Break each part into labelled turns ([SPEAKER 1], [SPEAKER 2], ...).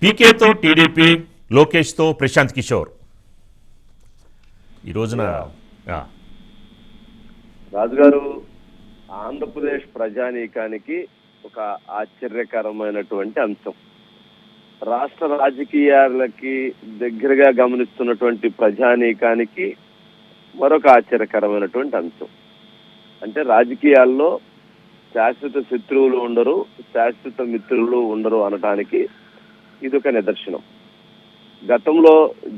[SPEAKER 1] పీకేతో TDP, లోకేష్తో Prashanth Kishore ఈ రోజున
[SPEAKER 2] రాజుగారు ఆంధ్రప్రదేశ్ ప్రజానీకానికి ఒక ఆశ్చర్యకరమైనటువంటి అంశం. రాష్ట్ర రాజకీయాలకి దగ్గరగా గమనిస్తున్నటువంటి ప్రజానీకానికి మరొక ఆశ్చర్యకరమైనటువంటి అంశం. అంటే రాజకీయాల్లో శాశ్వత శత్రువులు ఉండరు, శాశ్వత మిత్రులు ఉండరు అనటానికి ఇది ఒక నిదర్శనం. గతంలో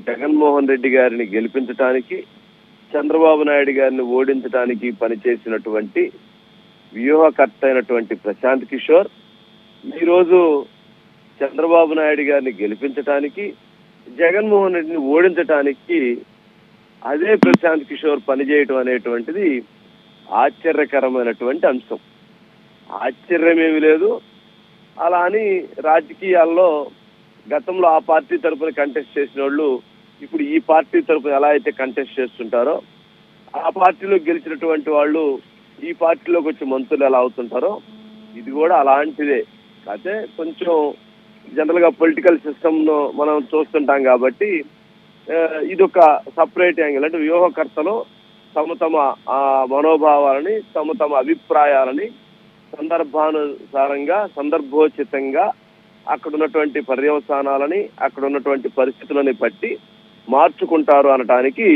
[SPEAKER 2] జగన్మోహన్ రెడ్డి గారిని గెలిపించడానికి, చంద్రబాబు నాయుడు గారిని ఓడించడానికి పనిచేసినటువంటి వ్యూహకర్త అయినటువంటి ప్రశాంత్ కిషోర్ ఈరోజు చంద్రబాబు నాయుడు గారిని గెలిపించడానికి, జగన్మోహన్ రెడ్డిని ఓడించడానికి అదే ప్రశాంత్ కిషోర్ పనిచేయటం అనేటువంటిది ఆశ్చర్యకరమైనటువంటి అంశం. ఆశ్చర్యమేమి లేదు. అలా అని రాజకీయాల్లో గతంలో ఆ పార్టీ తరఫున కంటెస్ట్ చేసిన వాళ్ళు ఇప్పుడు ఈ పార్టీ తరఫున ఎలా అయితే కంటెస్ట్ చేస్తుంటారో, ఆ పార్టీలో గెలిచినటువంటి వాళ్ళు ఈ పార్టీలోకి వచ్చి మంత్రులు ఎలా అవుతుంటారో ఇది కూడా అలాంటిదే. అయితే కొంచెం జనరల్ గా పొలిటికల్ సిస్టమ్ ను మనం చూస్తుంటాం కాబట్టి ఇది ఒక సపరేట్ యాంగిల్. అంటే వ్యూహకర్తలు తమ తమ మనోభావాలని, తమ తమ అభిప్రాయాలని సందర్భానుసారంగా, సందర్భోచితంగా అక్కడ ఉన్నటువంటి పర్యవసానాలని, అక్కడ ఉన్నటువంటి పరిస్థితులని బట్టి మార్చుకుంటారు అనటానికి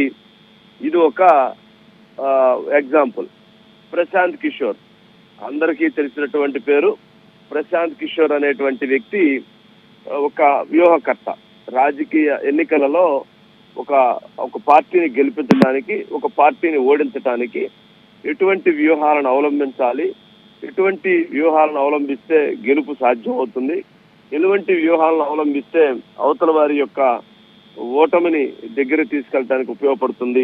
[SPEAKER 2] ఇది ఒక ఎగ్జాంపుల్. ప్రశాంత్ కిషోర్ అందరికీ తెలిసినటువంటి పేరు. ప్రశాంత్ కిషోర్ అనేటువంటి వ్యక్తి ఒక వ్యూహకర్త. రాజకీయ ఎన్నికలలో ఒక పార్టీని గెలిపించడానికి, ఒక పార్టీని ఓడించడానికి ఎటువంటి వ్యూహాలను అవలంబించాలి, ఎటువంటి వ్యూహాలను అవలంబిస్తే గెలుపు సాధ్యం అవుతుంది, ఎటువంటి వ్యూహాలను అవలంబిస్తే అవతల వారి యొక్క ఓటమిని దగ్గర తీసుకెళ్ళడానికి ఉపయోగపడుతుంది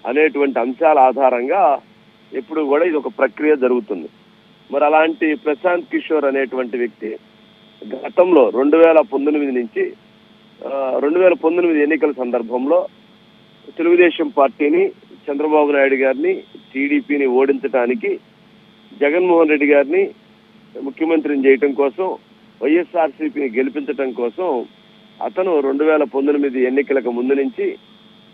[SPEAKER 2] అనేటువంటి అంశాల ఆధారంగా ఎప్పుడు కూడా ఇది ఒక ప్రక్రియ జరుగుతుంది. మరి అలాంటి ప్రశాంత్ కిషోర్ అనేటువంటి వ్యక్తి గతంలో 2019 నుంచి 2019 ఎన్నికల సందర్భంలో తెలుగుదేశం పార్టీని, చంద్రబాబు నాయుడు గారిని, టీడీపీని ఓడించడానికి, జగన్మోహన్ రెడ్డి గారిని ముఖ్యమంత్రిని చేయటం కోసం, వైఎస్ఆర్సీపీని గెలిపించటం కోసం అతను 2019 ఎన్నికలకు ముందు నుంచి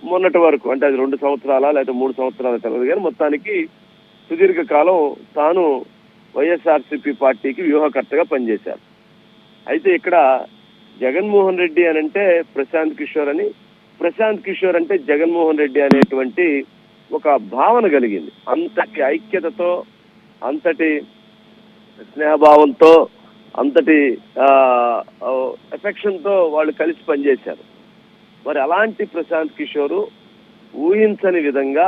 [SPEAKER 2] మొన్నటి వరకు, అంటే అది 2 సంవత్సరాల లేదా 3 సంవత్సరాల తెలియదు కానీ మొత్తానికి సుదీర్ఘకాలం తాను వైఎస్ఆర్సీపీ పార్టీకి వ్యూహకర్తగా పనిచేశారు. అయితే ఇక్కడ జగన్మోహన్ రెడ్డి అని అంటే ప్రశాంత్ కిషోర్ అని, ప్రశాంత్ కిషోర్ అంటే జగన్మోహన్ రెడ్డి అనేటువంటి ఒక భావన కలిగింది. అంతటి ఐక్యతతో, అంతటి స్నేహభావంతో, అంతటి ఎఫెక్షన్ తో వాళ్ళు కలిసి పనిచేశారు. మరి అలాంటి ప్రశాంత్ కిషోర్ ఊహించని విధంగా,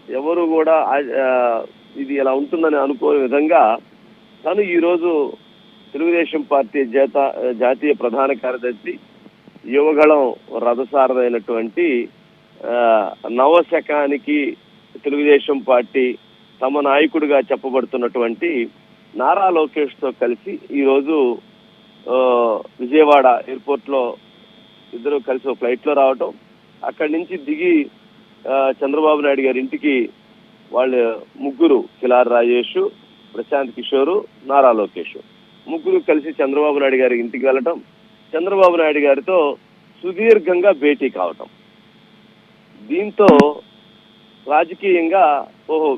[SPEAKER 2] ఎవరు కూడా ఇది ఇలా ఉంటుందని అనుకోని విధంగా తను ఈరోజు తెలుగుదేశం పార్టీ జాతీయ ప్రధాన కార్యదర్శి, యువగళం రథసారథైనటువంటి నవశకానికి తెలుగుదేశం పార్టీ తమ నాయకుడిగా చెప్పబడుతున్నటువంటి నారా లోకేష్ తో కలిసి ఈరోజు విజయవాడ ఎయిర్పోర్ట్ లో ఇద్దరు కలిసి ఒక ఫ్లైట్ లో రావటం, అక్కడి నుంచి దిగి చంద్రబాబు నాయుడు గారి ఇంటికి వాళ్ళు ముగ్గురు, కిలార్ రాజేష్, ప్రశాంత్ కిషోర్, నారా లోకేష్ ముగ్గురు కలిసి చంద్రబాబు నాయుడు గారి ఇంటికి వెళ్ళటం, చంద్రబాబు నాయుడు గారితో సుదీర్ఘంగా భేటీ కావటం. దీంతో రాజకీయంగా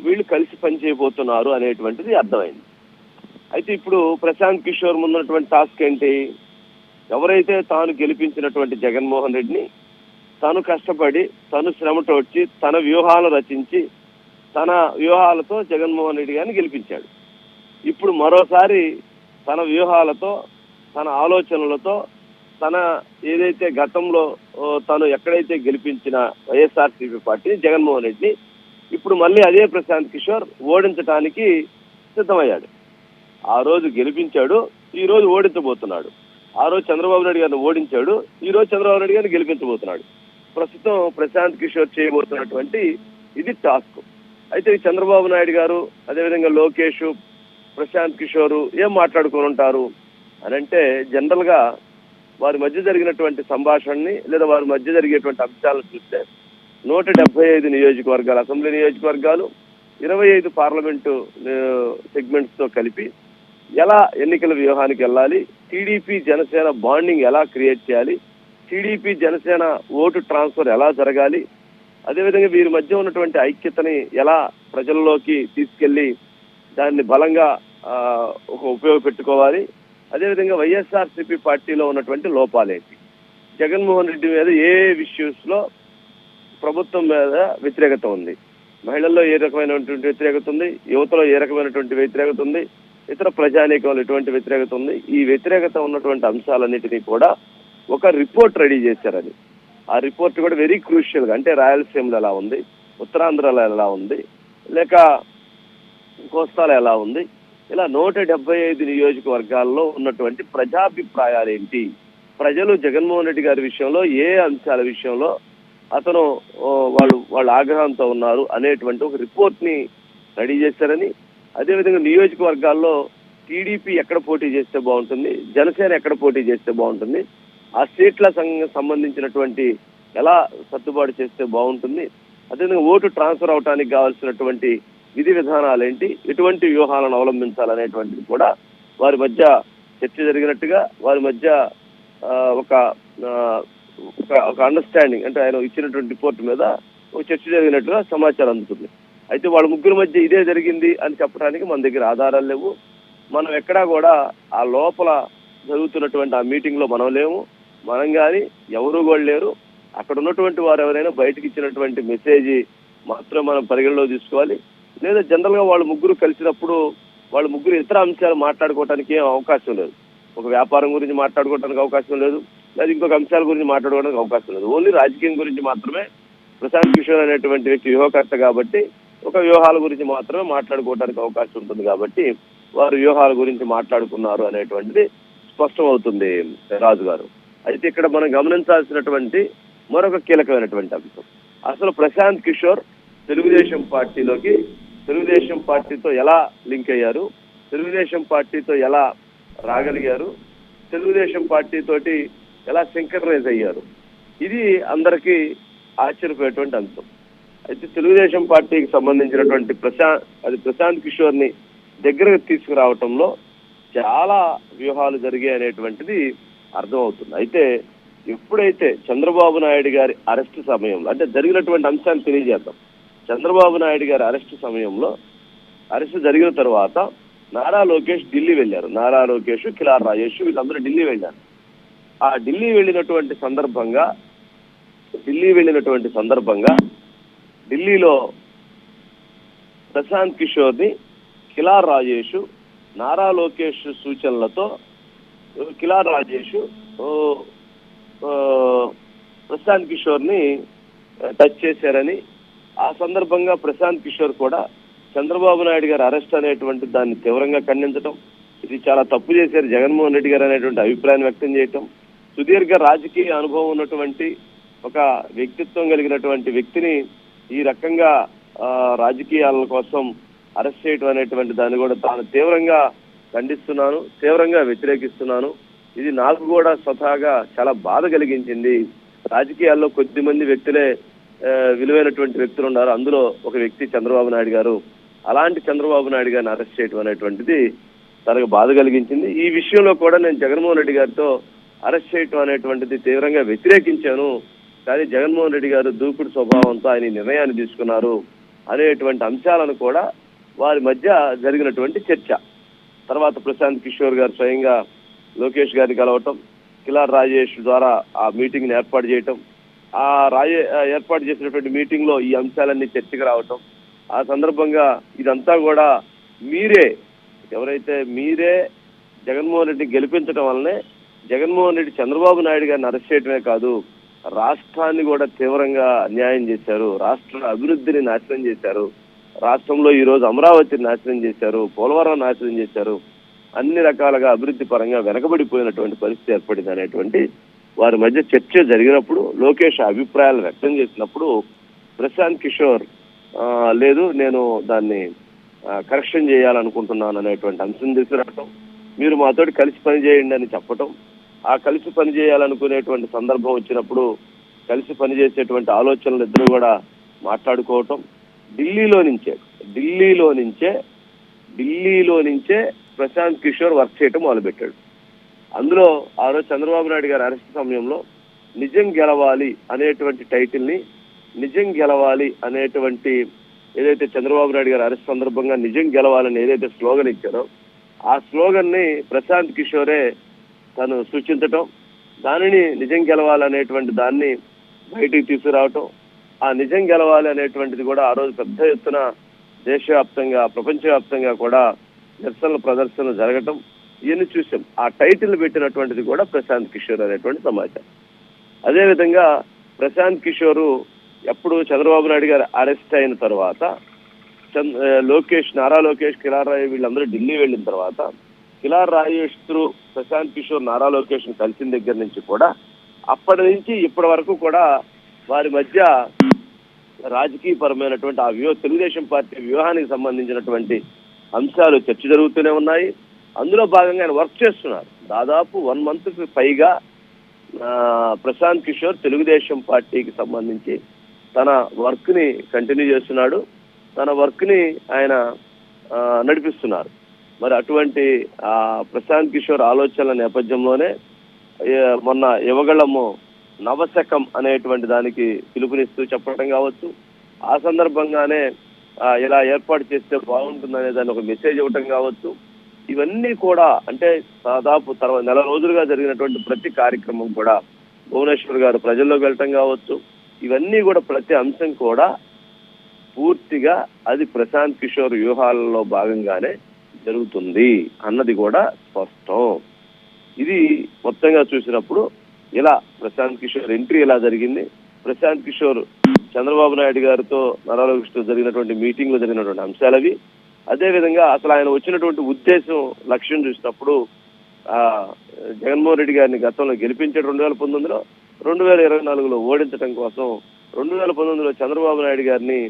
[SPEAKER 2] వీళ్ళు కలిసి పనిచేయబోతున్నారు అనేటువంటిది అర్థమైంది. అయితే ఇప్పుడు ప్రశాంత్ కిషోర్ ముందున్నటువంటి టాస్క్ ఏంటి? ఎవరైతే తాను గెలిపించినటువంటి జగన్మోహన్ రెడ్డిని తను కష్టపడి, తను శ్రమటోడ్చి, తన వ్యూహాలు రచించి, తన వ్యూహాలతో జగన్మోహన్ రెడ్డి గారిని గెలిపించాడు. ఇప్పుడు మరోసారి తన వ్యూహాలతో, తన ఆలోచనలతో, తన ఏదైతే గతంలో తను ఎక్కడైతే గెలిపించిన వైఎస్ఆర్సీపీ పార్టీని, జగన్మోహన్ రెడ్డిని ఇప్పుడు మళ్ళీ అదే ప్రశాంత్ కిషోర్ ఓడించడానికి సిద్ధమయ్యాడు. ఆ రోజు గెలిపించాడు, ఈ రోజు ఓడించబోతున్నాడు. ఆ రోజు చంద్రబాబు నాయుడు గారిని ఓడించాడు, ఈ రోజు చంద్రబాబు నాయుడు గారిని గెలిపించబోతున్నాడు. ప్రస్తుతం ప్రశాంత్ కిషోర్ చేయబోతున్నటువంటి ఇది టాస్క్. అయితే చంద్రబాబు నాయుడు గారు, అదేవిధంగా లోకేష్, ప్రశాంత్ కిషోర్ ఏం మాట్లాడుకుని ఉంటారు అని అంటే, జనరల్ గా వారి మధ్య జరిగినటువంటి సంభాషణని లేదా వారి మధ్య జరిగేటువంటి అంశాలను చూస్తే 175 నియోజకవర్గాలు, అసెంబ్లీ నియోజకవర్గాలు, 25 పార్లమెంటు సెగ్మెంట్స్ తో కలిపి ఎలా ఎన్నికల వ్యూహానికి వెళ్ళాలి, టీడీపీ జనసేన బాండింగ్ ఎలా క్రియేట్ చేయాలి, టీడీపీ జనసేన ఓటు ట్రాన్స్ఫర్ ఎలా జరగాలి, అదేవిధంగా వీరి మధ్య ఉన్నటువంటి ఐక్యతని ఎలా ప్రజల్లోకి తీసుకెళ్లి దాన్ని బలంగా ఉపయోగపెట్టుకోవాలి, అదేవిధంగా వైఎస్ఆర్సీపీ పార్టీలో ఉన్నటువంటి లోపాలేంటి, జగన్మోహన్ రెడ్డి మీద ఏ ఇష్యూస్ లో ప్రభుత్వం మీద వ్యతిరేకత ఉంది, మహిళల్లో ఏ రకమైనటువంటి వ్యతిరేకత ఉంది, యువతలో ఏ రకమైనటువంటి వ్యతిరేకత ఉంది, ఇతర ప్రజానీకంలో ఎటువంటి వ్యతిరేకత ఉంది, ఈ వ్యతిరేకత ఉన్నటువంటి అంశాలన్నిటినీ కూడా ఒక రిపోర్ట్ రెడీ చేశారని. ఆ రిపోర్ట్ కూడా వెరీ క్రూషియల్ గా, అంటే రాయలసీమలో ఎలా ఉంది, ఉత్తరాంధ్రలో ఎలా ఉంది, లేక కోస్తాలో ఎలా ఉంది, ఇలా 175 నియోజకవర్గాల్లో ఉన్నటువంటి ప్రజాభిప్రాయాలు ఏంటి, ప్రజలు జగన్మోహన్ రెడ్డి గారి విషయంలో ఏ అంశాల విషయంలో అతను వాళ్ళ ఆగ్రహంతో ఉన్నారు అనేటువంటి ఒక రిపోర్ట్ ని రెడీ చేశారని, అదేవిధంగా నియోజకవర్గాల్లో టీడీపీ ఎక్కడ పోటీ చేస్తే బాగుంటుంది, జనసేన ఎక్కడ పోటీ చేస్తే బాగుంటుంది, ఆ సీట్ల సంబంధించినటువంటి ఎలా సర్దుబాటు చేస్తే బాగుంటుంది, అదేవిధంగా ఓటు ట్రాన్స్ఫర్ అవడానికి కావాల్సినటువంటి విధి విధానాలు ఏంటి, ఎటువంటి వ్యూహాలను అవలంబించాలనేటువంటిది కూడా వారి మధ్య చర్చ జరిగినట్టుగా, వారి మధ్య ఒక అండర్స్టాండింగ్, అంటే ఆయన ఇచ్చినటువంటి రిపోర్ట్ మీద ఒక చర్చ జరిగినట్టుగా సమాచారం అందుతుంది. అయితే వాళ్ళ ముగ్గురు మధ్య ఇదే జరిగింది అని చెప్పడానికి మన దగ్గర ఆధారాలు లేవు. మనం ఎక్కడా కూడా ఆ లోపల జరుగుతున్నటువంటి ఆ మీటింగ్ లో మనం లేము, మనం కానీ ఎవరు కూడా లేరు. అక్కడ ఉన్నటువంటి వారు ఎవరైనా బయటకు ఇచ్చినటువంటి మెసేజ్ మాత్రం మనం పరిగణలో తీసుకోవాలి. లేదా జనరల్ గా వాళ్ళు ముగ్గురు కలిసినప్పుడు వాళ్ళు ముగ్గురు ఇతర అంశాలు మాట్లాడుకోవడానికి ఏం అవకాశం లేదు. ఒక వ్యాపారం గురించి మాట్లాడుకోవడానికి అవకాశం లేదు, లేదా ఇంకొక అంశాల గురించి మాట్లాడుకోవడానికి అవకాశం లేదు. ఓన్లీ రాజకీయం గురించి మాత్రమే. ప్రశాంత్ కిషోర్ అనేటువంటి వ్యక్తి వ్యూహకర్త కాబట్టి ఒక వ్యూహాల గురించి మాత్రమే మాట్లాడుకోవడానికి అవకాశం ఉంటుంది. కాబట్టి వారు వ్యూహాల గురించి మాట్లాడుకున్నారు అనేటువంటిది స్పష్టం అవుతుంది రాజు గారు. అయితే ఇక్కడ మనం గమనించాల్సినటువంటి మరొక కీలకమైనటువంటి అంశం, అసలు ప్రశాంత్ కిషోర్ తెలుగుదేశం పార్టీతో ఎలా లింక్ అయ్యారు, తెలుగుదేశం పార్టీతో ఎలా రాగలిగారు, తెలుగుదేశం పార్టీ తోటి ఎలా సింక్రనైజ్ అయ్యారు, ఇది అందరికీ ఆశ్చర్యపోయేటువంటి అంశం. అయితే తెలుగుదేశం పార్టీకి సంబంధించినటువంటి ప్రశాంత్ కిషోర్ ని దగ్గరకు తీసుకురావటంలో చాలా వ్యూహాలు జరిగాయి అనేటువంటిది అర్థమవుతుంది. అయితే ఎప్పుడైతే చంద్రబాబు నాయుడు గారి అరెస్టు సమయంలో, అంటే జరిగినటువంటి అంశాన్ని తెలియజేద్దాం. చంద్రబాబు నాయుడు గారి అరెస్టు జరిగిన తర్వాత నారా లోకేష్ ఢిల్లీ వెళ్ళారు. నారా లోకేష్, కిలార్ రాజేష్ వీళ్ళందరూ ఢిల్లీ వెళ్ళారు. ఆ ఢిల్లీ వెళ్ళినటువంటి సందర్భంగా ఢిల్లీలో ప్రశాంత్ కిషోర్ ని కిలార్ రాజేష్, నారా లోకేష్ సూచనలతో కిలార్ రాజేష్ ప్రశాంత్ కిషోర్ ని టచ్ చేశారని, ఆ సందర్భంగా ప్రశాంత్ కిషోర్ కూడా చంద్రబాబు నాయుడు గారు అరెస్ట్ అనేటువంటి దాన్ని తీవ్రంగా ఖండించడం, ఇది చాలా తప్పు చేశారు జగన్మోహన్ రెడ్డి గారు అనేటువంటి అభిప్రాయాన్ని వ్యక్తం చేయటం, సుదీర్ఘ రాజకీయ అనుభవం ఉన్నటువంటి ఒక వ్యక్తిత్వం కలిగినటువంటి వ్యక్తిని ఈ రకంగా రాజకీయాల కోసం అరెస్ట్ చేయడం అనేటువంటి దాన్ని కూడా తాను తీవ్రంగా ఖండిస్తున్నాను, తీవ్రంగా వ్యతిరేకిస్తున్నాను. ఇది నాకు కూడా స్వతహాగా చాలా బాధ కలిగించింది. రాజకీయాల్లో కొద్దిమంది వ్యక్తులే విలువైనటువంటి వ్యక్తులు ఉన్నారు, అందులో ఒక వ్యక్తి చంద్రబాబు నాయుడు గారు. అలాంటి చంద్రబాబు నాయుడు గారిని అరెస్ట్ చేయడం అనేటువంటిది తనకు బాధ కలిగించింది. ఈ విషయంలో కూడా నేను జగన్మోహన్ రెడ్డి గారితో అరెస్ట్ చేయడం అనేటువంటిది తీవ్రంగా వ్యతిరేకించాను. కానీ జగన్మోహన్ రెడ్డి గారు దూకుడు స్వభావంతో ఆయన నిర్ణయాన్ని తీసుకున్నారు అనేటువంటి అంశాలను కూడా వారి మధ్య జరిగినటువంటి చర్చ. తర్వాత ప్రశాంత్ కిషోర్ గారు స్వయంగా లోకేష్ గారిని కలవటం, కిలార్ రాజేష్ ద్వారా ఆ మీటింగ్ ని ఏర్పాటు చేయటం, ఆ ఏర్పాటు చేసినటువంటి మీటింగ్ లో ఈ అంశాలన్నీ చర్చకు రావటం, ఆ సందర్భంగా ఇదంతా కూడా మీరే జగన్మోహన్ రెడ్డిని గెలిపించడం వల్లనే జగన్మోహన్ రెడ్డి చంద్రబాబు నాయుడు గారిని అరెస్ట్ చేయడమే కాదు, రాష్ట్రాన్ని కూడా తీవ్రంగా అన్యాయం చేశారు, రాష్ట్ర అభివృద్ధిని నాశనం చేశారు, రాష్ట్రంలో ఈ రోజు అమరావతిని నాశనం చేశారు, పోలవరం నాశనం చేశారు, అన్ని రకాలుగా అభివృద్ధి పరంగా వెనకబడిపోయినటువంటి పరిస్థితి ఏర్పడింది అనేటువంటి వారి మధ్య చర్చ జరిగినప్పుడు, లోకేష్ అభిప్రాయాలు వ్యక్తం చేసినప్పుడు ప్రశాంత్ కిషోర్ లేదు నేను దాన్ని కరెక్షన్ చేయాలనుకుంటున్నాను అనేటువంటి అంశం తీసుకురావటం, మీరు మాతోటి కలిసి పనిచేయండి అని చెప్పటం, ఆ కలిసి పనిచేయాలనుకునేటువంటి సందర్భం వచ్చినప్పుడు కలిసి పనిచేసేటువంటి ఆలోచనలు ఇద్దరు కూడా మాట్లాడుకోవటం, ఢిల్లీలో నుంచే ప్రశాంత్ కిషోర్ వర్క్ చేయటం మొదలుపెట్టాడు. అందులో ఆ రోజు చంద్రబాబు నాయుడు గారి అరెస్ట్ సమయంలో నిజం గెలవాలి అనేటువంటి టైటిల్ ని, నిజం గెలవాలి అనేటువంటి ఏదైతే చంద్రబాబు నాయుడు గారి అరెస్ట్ సందర్భంగా నిజం గెలవాలని ఏదైతే స్లోగన్ ఇచ్చారో ఆ స్లోగన్ ని ప్రశాంత్ కిషోరే తను సూచించటం, దానిని నిజం గెలవాలనేటువంటి దాన్ని బయటికి తీసుకురావటం, ఆ నిజం గెలవాలి అనేటువంటిది కూడా ఆ రోజు పెద్ద ఎత్తున దేశవ్యాప్తంగా ప్రపంచవ్యాప్తంగా కూడా నిరసనల ప్రదర్శనలు జరగటం ఇవన్నీ చూసాం. ఆ టైటిల్ పెట్టినటువంటిది కూడా ప్రశాంత్ కిషోర్ అనేటువంటి సమాచారం. అదేవిధంగా ప్రశాంత్ కిషోర్ ఎప్పుడు చంద్రబాబు నాయుడు గారు అరెస్ట్ అయిన తర్వాత నారా లోకేష్, కిలార్ రాయ్ వీళ్ళందరూ ఢిల్లీ వెళ్ళిన తర్వాత కిలార్ రాజేష్ త్రూ ప్రశాంత్ కిషోర్ నారా లోకేష్ ని కలిసిన దగ్గర నుంచి కూడా అప్పటి నుంచి ఇప్పటి వరకు కూడా వారి మధ్య రాజకీయ పరమైనటువంటి ఆ తెలుగుదేశం పార్టీ వ్యూహానికి సంబంధించినటువంటి అంశాలు చర్చ జరుగుతూనే ఉన్నాయి. అందులో భాగంగా ఆయన వర్క్ చేస్తున్నారు. దాదాపు 1 month పైగా ప్రశాంత్ కిషోర్ తెలుగుదేశం పార్టీకి సంబంధించి తన వర్క్ ని కంటిన్యూ చేస్తున్నాడు, తన వర్క్ ని ఆయన నడిపిస్తున్నారు. మరి అటువంటి ప్రశాంత్ కిషోర్ ఆలోచనల నేపథ్యంలోనే మొన్న యువగళము నవశకం అనేటువంటి దానికి పిలుపునిస్తూ చెప్పడం కావచ్చు, ఆ సందర్భంగానే ఇలా ఏర్పాటు చేస్తే బాగుంటుందనే దాన్ని ఒక మెసేజ్ ఇవ్వటం కావచ్చు, ఇవన్నీ కూడా అంటే దాదాపు నెల రోజులుగా జరిగినటువంటి ప్రతి కార్యక్రమం కూడా భువనేశ్వర్ గారు ప్రజల్లోకి వెళ్ళటం కావచ్చు, ఇవన్నీ కూడా ప్రతి అంశం కూడా పూర్తిగా అది ప్రశాంత్ కిషోర్ వ్యూహాలలో భాగంగానే జరుగుతుంది అన్నది కూడా స్పష్టం. ఇది మొత్తంగా చూసినప్పుడు ఇలా ప్రశాంత్ కిషోర్ ఎంట్రీ ఎలా జరిగింది, ప్రశాంత్ కిషోర్ చంద్రబాబు నాయుడు గారితో నారా లోకేష్తో జరిగినటువంటి మీటింగ్ లో జరిగినటువంటి అంశాలవి, అదేవిధంగా అసలు ఆయన వచ్చినటువంటి ఉద్దేశం లక్ష్యం చూసినప్పుడు జగన్మోహన్ రెడ్డి గారిని గతంలో గెలిపించాడు 2019లో, 2024లో ఓడించడం కోసం, 2019లో చంద్రబాబు నాయుడు గారిని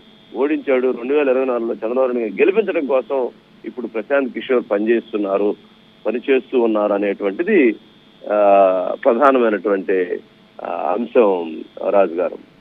[SPEAKER 2] ఓడించాడు, 2024లో చంద్రబాబు నాయుడు గారిని గెలిపించడం కోసం ఇప్పుడు ప్రశాంత్ కిషోర్ పనిచేస్తూ ఉన్నారు అనేటువంటిది ప్రధానమైనటువంటి అంశం రాజు గారు.